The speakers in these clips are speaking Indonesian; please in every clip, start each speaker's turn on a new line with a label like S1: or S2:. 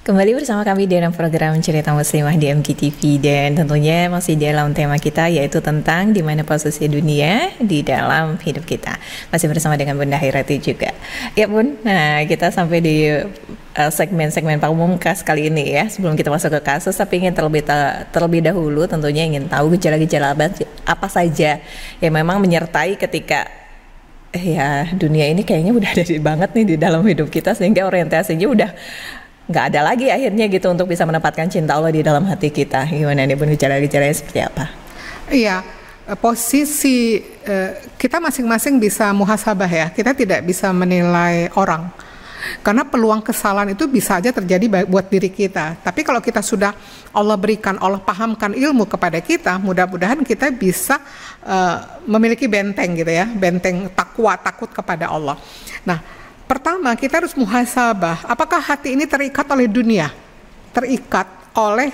S1: Kembali bersama kami dalam program Cerita Muslimah di MKTV, dan tentunya masih dalam tema kita, yaitu tentang di mana posisi dunia di dalam hidup kita. Masih bersama dengan Bunda Hairati juga. Ya Bun, nah kita sampai di segmen-segmen pamungkas kali ini ya. Sebelum kita masuk ke kasus, tapi ingin terlebih dahulu tentunya ingin tahu gejala-gejala apa saja yang memang menyertai ketika ya dunia ini kayaknya udah ada banget nih di dalam hidup kita, sehingga orientasinya udah nggak ada lagi akhirnya gitu untuk bisa menempatkan cinta Allah di dalam hati kita. Gimana nih Bun, gejala-gejalanya seperti apa?
S2: Iya, posisi kita masing-masing bisa muhasabah ya. Kita tidak bisa menilai orang, karena peluang kesalahan itu bisa aja terjadi buat diri kita. Tapi kalau kita sudah Allah berikan, Allah pahamkan ilmu kepada kita, mudah-mudahan kita bisa memiliki benteng gitu ya, benteng takwa, takut kepada Allah. Nah, pertama, kita harus muhasabah, apakah hati ini terikat oleh dunia? Terikat oleh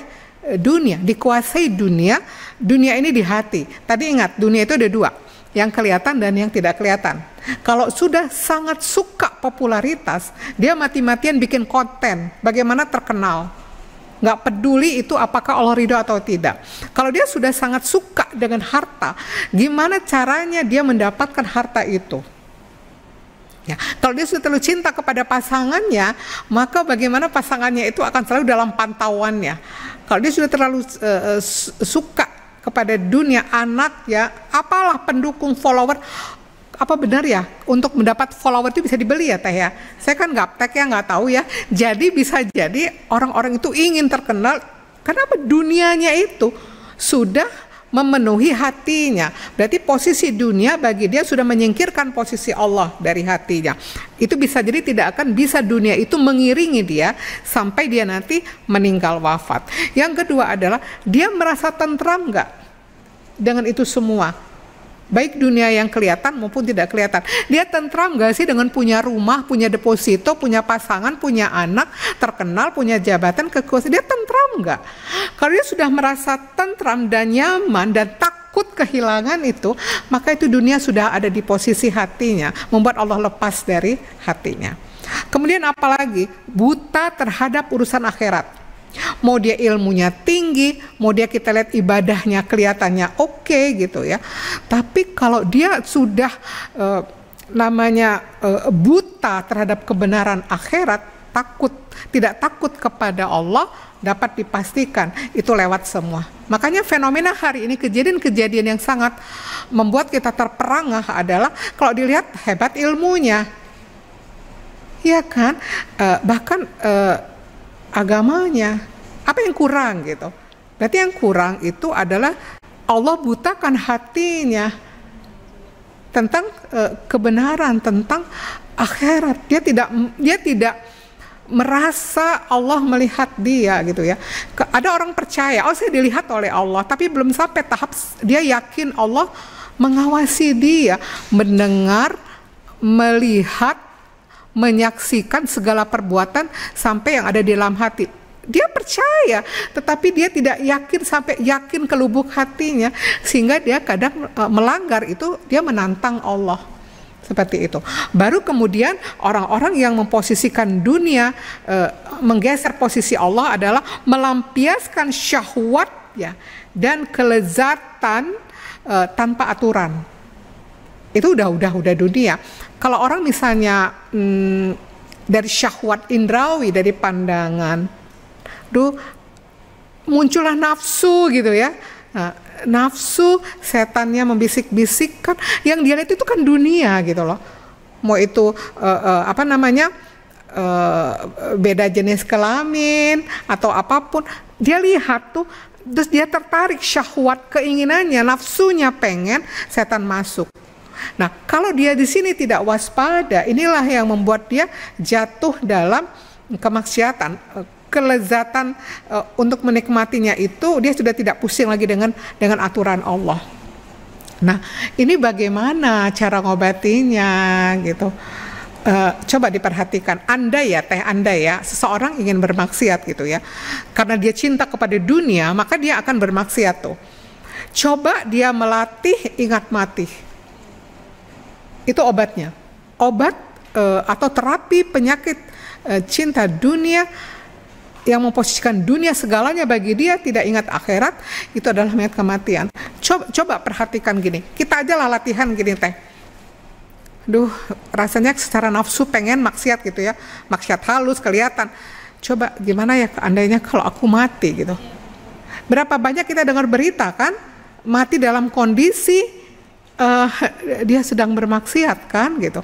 S2: dunia, dikuasai dunia, dunia ini di hati. Tadi ingat, dunia itu ada dua, yang kelihatan dan yang tidak kelihatan. Kalau sudah sangat suka popularitas, dia mati-matian bikin konten, bagaimana terkenal. Nggak peduli itu apakah Allah ridho atau tidak. Kalau dia sudah sangat suka dengan harta, gimana caranya dia mendapatkan harta itu? Ya, kalau dia sudah terlalu cinta kepada pasangannya, maka bagaimana pasangannya itu akan selalu dalam pantauannya. Kalau dia sudah terlalu suka kepada dunia, anak ya, apalah pendukung, follower, apa benar ya untuk mendapat follower itu bisa dibeli ya Teh ya? Saya kan gaptek ya, nggak tahu ya. Jadi bisa jadi orang-orang itu ingin terkenal karena apa? Dunianya itu sudah memenuhi hatinya. Berarti posisi dunia bagi dia sudah menyingkirkan posisi Allah dari hatinya. Itu bisa jadi tidak akan bisa dunia itu mengiringi dia sampai dia nanti meninggal wafat. Yang kedua adalah dia merasa tentram nggak dengan itu semua, baik dunia yang kelihatan maupun tidak kelihatan. Dia tentram gak sih dengan punya rumah, punya deposito, punya pasangan, punya anak, terkenal, punya jabatan, kekuasaan? Dia tentram gak? Kalau dia sudah merasa tentram dan nyaman dan takut kehilangan itu, maka itu dunia sudah ada di posisi hatinya, membuat Allah lepas dari hatinya. Kemudian apalagi? Buta terhadap urusan akhirat. Mau dia ilmunya tinggi, mau dia kita lihat ibadahnya kelihatannya oke gitu ya. Tapi kalau dia sudah buta terhadap kebenaran akhirat, tidak takut kepada Allah, dapat dipastikan itu lewat semua. Makanya fenomena hari ini, kejadian-kejadian yang sangat membuat kita terperangah adalah kalau dilihat hebat ilmunya, ya kan, bahkan agamanya, apa yang kurang gitu? Berarti yang kurang itu adalah Allah butakan hatinya tentang kebenaran, tentang akhirat. Dia tidak merasa Allah melihat dia gitu ya. Ada orang percaya, oh saya dilihat oleh Allah, tapi belum sampai tahap dia yakin Allah mengawasi dia, mendengar, melihat, menyaksikan segala perbuatan sampai yang ada di dalam hati. Dia percaya, tetapi dia tidak yakin sampai yakin ke lubuk hatinya, sehingga dia kadang melanggar itu, dia menantang Allah. Seperti itu. Baru kemudian orang-orang yang memposisikan dunia, menggeser posisi Allah adalah melampiaskan syahwat ya, dan kelezatan tanpa aturan. Itu udah dunia. Kalau orang misalnya dari syahwat indrawi, dari pandangan, muncullah nafsu gitu ya. Nah, nafsu, setannya membisik-bisikkan, yang dia lihat itu kan dunia gitu loh. Mau itu beda jenis kelamin atau apapun, dia lihat tuh, terus dia tertarik, syahwat, keinginannya, nafsunya pengen, setan masuk. Nah, kalau dia di sini tidak waspada, inilah yang membuat dia jatuh dalam kemaksiatan. Kelezatan untuk menikmatinya itu dia sudah tidak pusing lagi dengan aturan Allah. Nah, ini bagaimana cara ngobatinya gitu? Coba diperhatikan. Andai ya seseorang ingin bermaksiat gitu ya, karena dia cinta kepada dunia, maka dia akan bermaksiat tuh. Coba dia melatih ingat mati. Itu obatnya. Obat atau terapi penyakit cinta dunia yang memposisikan dunia segalanya bagi dia, tidak ingat akhirat, itu adalah mengingat kematian. Coba perhatikan gini, kita aja lah latihan gini teh. Duh, rasanya secara nafsu pengen maksiat gitu ya, maksiat halus kelihatan. Coba gimana ya andainya kalau aku mati gitu. Berapa banyak kita dengar berita kan, mati dalam kondisi dia sedang bermaksiat kan gitu.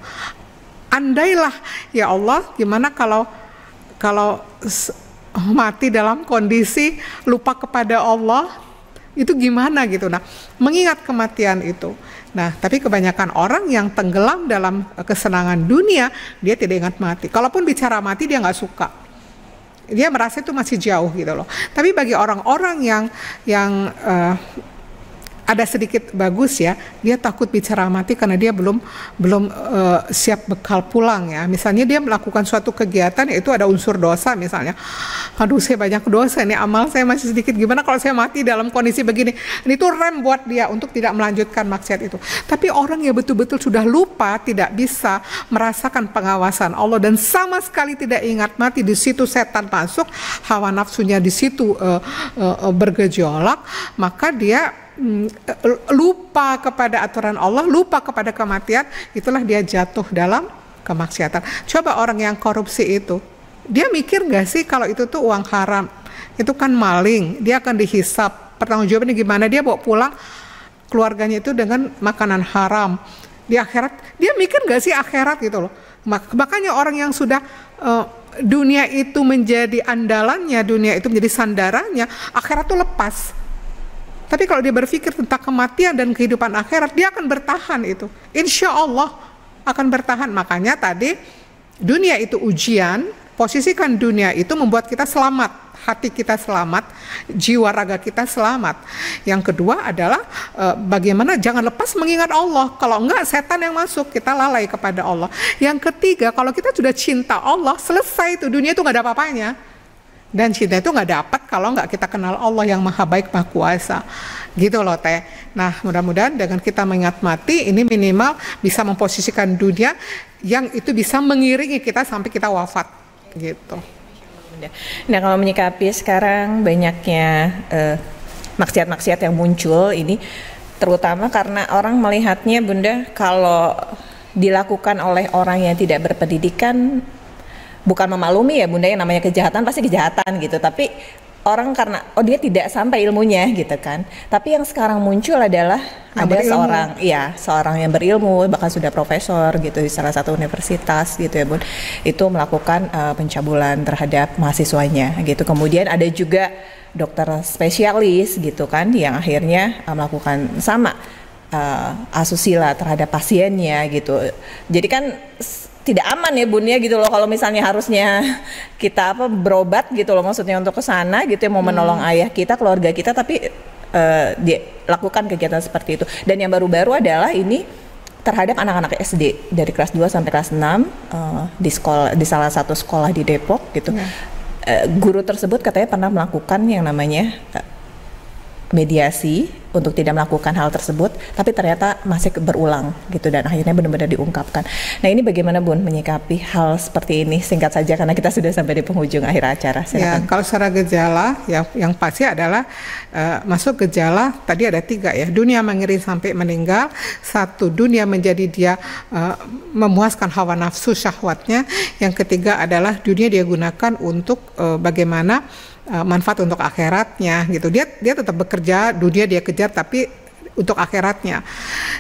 S2: Andailah ya Allah, gimana kalau mati dalam kondisi lupa kepada Allah, itu gimana gitu. Nah, mengingat kematian itu. Nah, tapi kebanyakan orang yang tenggelam dalam kesenangan dunia, dia tidak ingat mati. Kalaupun bicara mati, dia nggak suka. Dia merasa itu masih jauh gitu loh. Tapi bagi orang-orang yang ada sedikit bagus ya, dia takut bicara mati karena dia belum siap bekal pulang ya. Misalnya dia melakukan suatu kegiatan yaitu ada unsur dosa misalnya. Aduh, saya banyak dosa nih, amal saya masih sedikit. Gimana kalau saya mati dalam kondisi begini? Ini tuh rem buat dia untuk tidak melanjutkan maksiat itu. Tapi orang yang betul-betul sudah lupa, tidak bisa merasakan pengawasan Allah dan sama sekali tidak ingat mati, di situ setan masuk, hawa nafsunya di situ bergejolak, maka dia lupa kepada aturan Allah, lupa kepada kematian, itulah dia jatuh dalam kemaksiatan. Coba orang yang korupsi itu, dia mikir gak sih kalau itu tuh uang haram, itu kan maling, dia akan dihisap, pertanggungjawabannya gimana, dia bawa pulang keluarganya itu dengan makanan haram. Di akhirat, dia mikir gak sih akhirat gitu loh. Makanya orang yang sudah dunia itu menjadi andalannya, dunia itu menjadi sandarannya, akhirat tuh lepas. Tapi kalau dia berpikir tentang kematian dan kehidupan akhirat, dia akan bertahan itu. Insya Allah akan bertahan. Makanya tadi dunia itu ujian, posisikan dunia itu membuat kita selamat. Hati kita selamat, jiwa raga kita selamat. Yang kedua adalah bagaimana jangan lepas mengingat Allah. Kalau enggak setan yang masuk, kita lalai kepada Allah. Yang ketiga, kalau kita sudah cinta Allah, selesai itu, dunia itu nggak ada apa-apanya. Dan cinta itu nggak dapat kalau nggak kita kenal Allah yang maha baik, maha kuasa. Gitu loh teh. Nah, mudah-mudahan dengan kita mengingat mati, ini minimal bisa memposisikan dunia yang itu bisa mengiringi kita sampai kita wafat. Gitu.
S1: Nah, kalau menyikapi sekarang banyaknya maksiat-maksiat yang muncul ini, terutama karena orang melihatnya, Bunda, kalau dilakukan oleh orang yang tidak berpendidikan, bukan memaklumi ya Bunda, yang namanya kejahatan pasti kejahatan gitu, tapi orang karena dia tidak sampai ilmunya gitu kan. Tapi yang sekarang muncul adalah yang ada seorang yang berilmu, bahkan sudah profesor gitu di salah satu universitas gitu ya Bun, itu melakukan pencabulan terhadap mahasiswanya gitu. Kemudian ada juga dokter spesialis gitu kan yang akhirnya melakukan sama asusila terhadap pasiennya gitu. Jadi kan tidak aman ya Bun ya gitu loh, kalau misalnya harusnya kita berobat gitu loh, maksudnya untuk ke sana gitu ya, mau menolong ayah kita, keluarga kita, tapi dia lakukan kegiatan seperti itu. Dan yang baru-baru adalah ini terhadap anak-anak SD dari kelas 2 sampai kelas 6 di salah satu sekolah di Depok gitu. Guru tersebut katanya pernah melakukan yang namanya mediasi untuk tidak melakukan hal tersebut, tapi ternyata masih berulang gitu, dan akhirnya benar-benar diungkapkan. Nah, ini bagaimana Bun menyikapi hal seperti ini? Singkat saja karena kita sudah sampai di penghujung akhir acara.
S2: Ya, kalau secara gejala yang pasti adalah masuk gejala tadi ada 3 ya. Dunia mengiring sampai meninggal, 1 dunia menjadi dia memuaskan hawa nafsu syahwatnya, yang ketiga adalah dunia dia gunakan untuk bagaimana manfaat untuk akhiratnya gitu. Dia tetap bekerja, dunia dia kejar tapi untuk akhiratnya.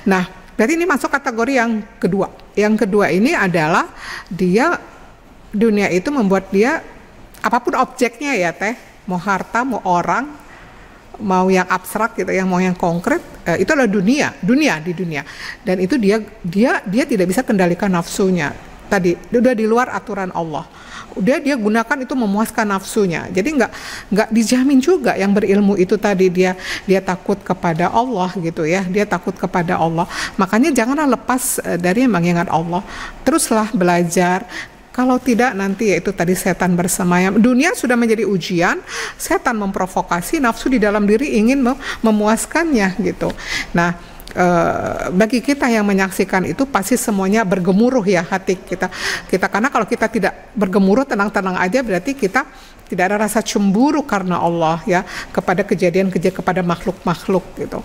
S2: Nah, berarti ini masuk kategori yang kedua. Yang kedua ini adalah dia dunia itu membuat dia apapun objeknya ya teh, mau harta, mau orang, mau yang abstrak gitu, yang mau yang konkret, itu adalah dunia di dunia. Dan itu dia tidak bisa kendalikan nafsunya. Tadi udah di luar aturan Allah. Dia gunakan itu memuaskan nafsunya. Jadi nggak dijamin juga yang berilmu itu tadi dia takut kepada Allah gitu ya. Dia takut kepada Allah. Makanya janganlah lepas dari mengingat Allah. Teruslah belajar. Kalau tidak nanti yaitu tadi setan bersemayam. Dunia sudah menjadi ujian, setan memprovokasi nafsu di dalam diri ingin memuaskannya gitu. Nah, bagi kita yang menyaksikan itu pasti semuanya bergemuruh ya hati kita karena kalau kita tidak bergemuruh tenang-tenang aja berarti kita tidak ada rasa cemburu karena Allah ya kepada kejadian-kejadian kepada makhluk-makhluk gitu.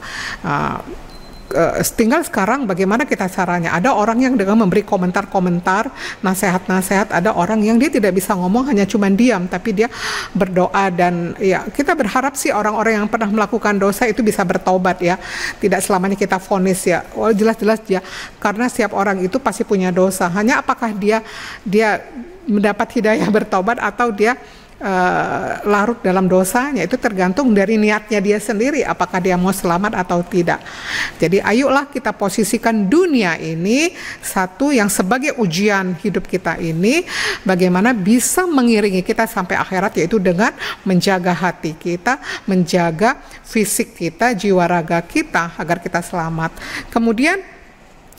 S2: Tinggal sekarang bagaimana kita caranya. Ada orang yang dengan memberi komentar-komentar, nasihat-nasihat, ada orang yang dia tidak bisa ngomong, hanya cuman diam, tapi dia berdoa. Dan ya kita berharap sih orang-orang yang pernah melakukan dosa itu bisa bertobat ya. Tidak selamanya kita vonis ya. Oh, jelas-jelas ya, karena setiap orang itu pasti punya dosa. Hanya apakah dia mendapat hidayah bertobat atau dia larut dalam dosanya, itu tergantung dari niatnya dia sendiri, apakah dia mau selamat atau tidak. Jadi ayolah kita posisikan dunia ini satu yang sebagai ujian hidup kita ini, bagaimana bisa mengiringi kita sampai akhirat, yaitu dengan menjaga hati kita, menjaga fisik kita, jiwa raga kita agar kita selamat. Kemudian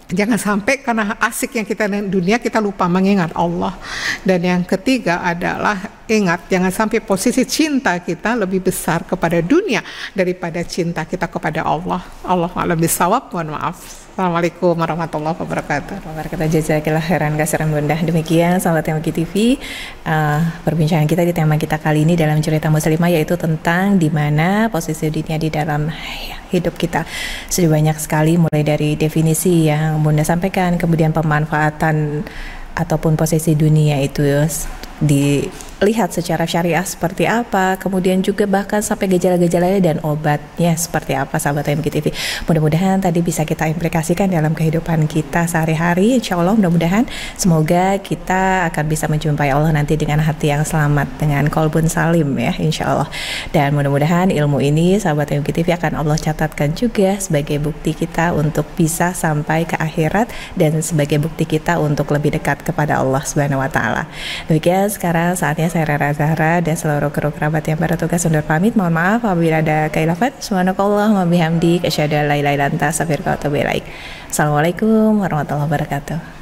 S2: jangan sampai karena asik yang kita di dunia kita lupa mengingat Allah. Dan yang ketiga adalah ingat, jangan sampai posisi cinta kita lebih besar kepada dunia daripada cinta kita kepada Allah. Allah a'lam bishawab, mohon maaf. Assalamualaikum warahmatullahi wabarakatuh.
S1: Jazakallah khairan kasiran Bunda. Demikian sahabat MGTV TV, perbincangan kita di tema kita kali ini dalam cerita muslimah, yaitu tentang di mana posisi dunia di dalam hidup kita. Sudah banyak sekali, mulai dari definisi yang Bunda sampaikan, kemudian pemanfaatan ataupun posisi dunia itu dilihat secara syariah seperti apa, kemudian juga bahkan sampai gejala-gejalanya dan obatnya seperti apa, sahabat MGTV. Mudah-mudahan tadi bisa kita implikasikan dalam kehidupan kita sehari-hari. Insya Allah mudah-mudahan semoga kita akan bisa menjumpai Allah nanti dengan hati yang selamat, dengan qalbun salim ya, insya Allah. Dan mudah-mudahan ilmu ini sahabat MGTV akan Allah catatkan juga sebagai bukti kita untuk bisa sampai ke akhirat dan sebagai bukti kita untuk lebih dekat kepada Allah Subhanahu wa taala. Demikian sekarang saatnya saya Rara Zahra dan seluruh kru kerabat yang bertugas undur pamit. Mohon maaf apabila ada kekhilafan. Subhanakallahumma bihamdik asyhadu an la ilaha illa anta astaghfiruka wa atubu ilaik. Assalamualaikum warahmatullahi wabarakatuh.